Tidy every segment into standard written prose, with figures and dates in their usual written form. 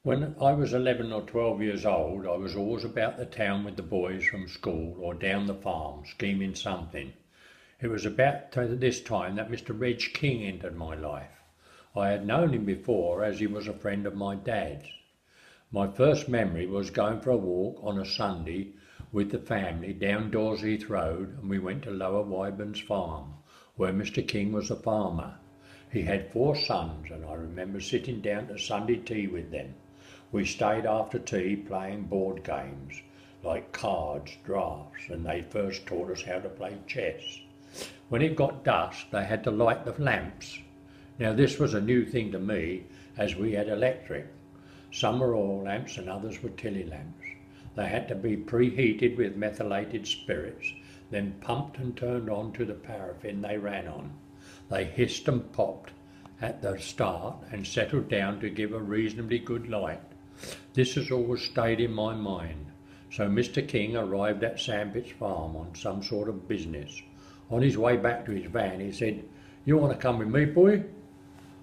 When I was 11 or 12 years old, I was always about the town with the boys from school or down the farm, scheming something. It was about this time that Mr. Reg King entered my life. I had known him before as he was a friend of my dad's. My first memory was going for a walk on a Sunday with the family down Dorset Road, and we went to Lower Wyburns Farm, where Mr. King was a farmer. He had 4 sons, and I remember sitting down to Sunday tea with them. We stayed after tea playing board games like cards, draughts, and they first taught us how to play chess. When it got dusk, they had to light the lamps. Now this was a new thing to me, as we had electric. Some were oil lamps and others were tilly lamps. They had to be preheated with methylated spirits, then pumped and turned on to the paraffin they ran on. They hissed and popped at the start and settled down to give a reasonably good light. This has always stayed in my mind. So Mr. King arrived at Sandpits Farm on some sort of business. On his way back to his van he said, "You want to come with me, boy?"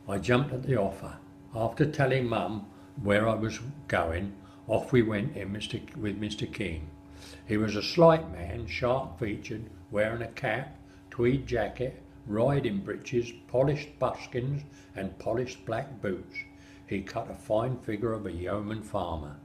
I jumped at the offer. After telling Mum where I was going, off we went with Mr. King. He was a slight man, sharp-featured, wearing a cap, tweed jacket, riding breeches, polished buskins and polished black boots. He cut a fine figure of a yeoman farmer.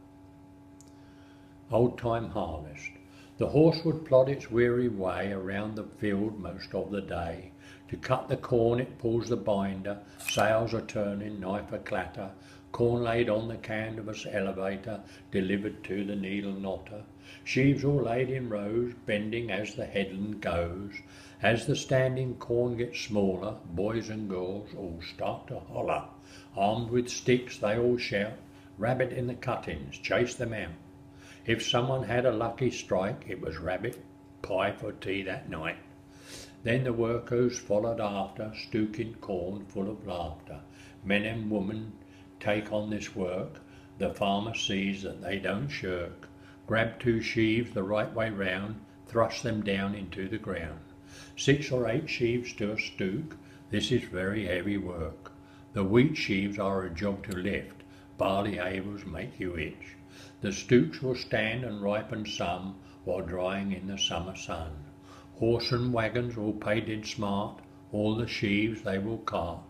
Old-time harvest. The horse would plod its weary way around the field most of the day. To cut the corn it pulls the binder, sails are turning, knife a clatter, corn laid on the canvas elevator, delivered to the needle knotter. Sheaves all laid in rows, bending as the headland goes. As the standing corn gets smaller, boys and girls all start to holler. Armed with sticks they all shout, "Rabbit in the cuttings, chase them out." If someone had a lucky strike, it was rabbit pie for tea that night. Then the workers followed after, stooking corn full of laughter. Men and women take on this work. The farmer sees that they don't shirk. Grab 2 sheaves the right way round, thrust them down into the ground. 6 or 8 sheaves to a stook. This is very heavy work. The wheat sheaves are a job to lift. Barley havers make you itch. The stooks will stand and ripen some while drying in the summer sun. Horse and wagons all painted smart, all the sheaves they will cart.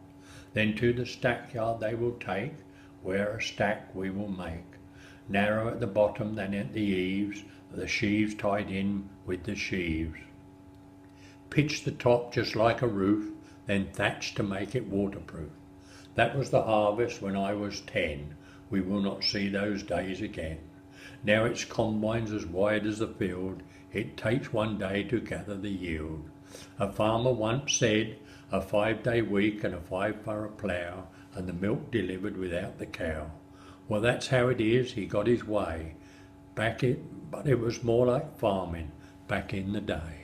Then to the stackyard they will take, where a stack we will make. Narrow at the bottom than at the eaves, the sheaves tied in with the sheaves. Pitch the top just like a roof, then thatch to make it waterproof. That was the harvest when I was 10. We will not see those days again. Now it's combines as wide as the field. It takes 1 day to gather the yield. A farmer once said, a 5-day week and a 5 for a plough, and the milk delivered without the cow. Well, that's how it is. He got his way. But it was more like farming back in the day.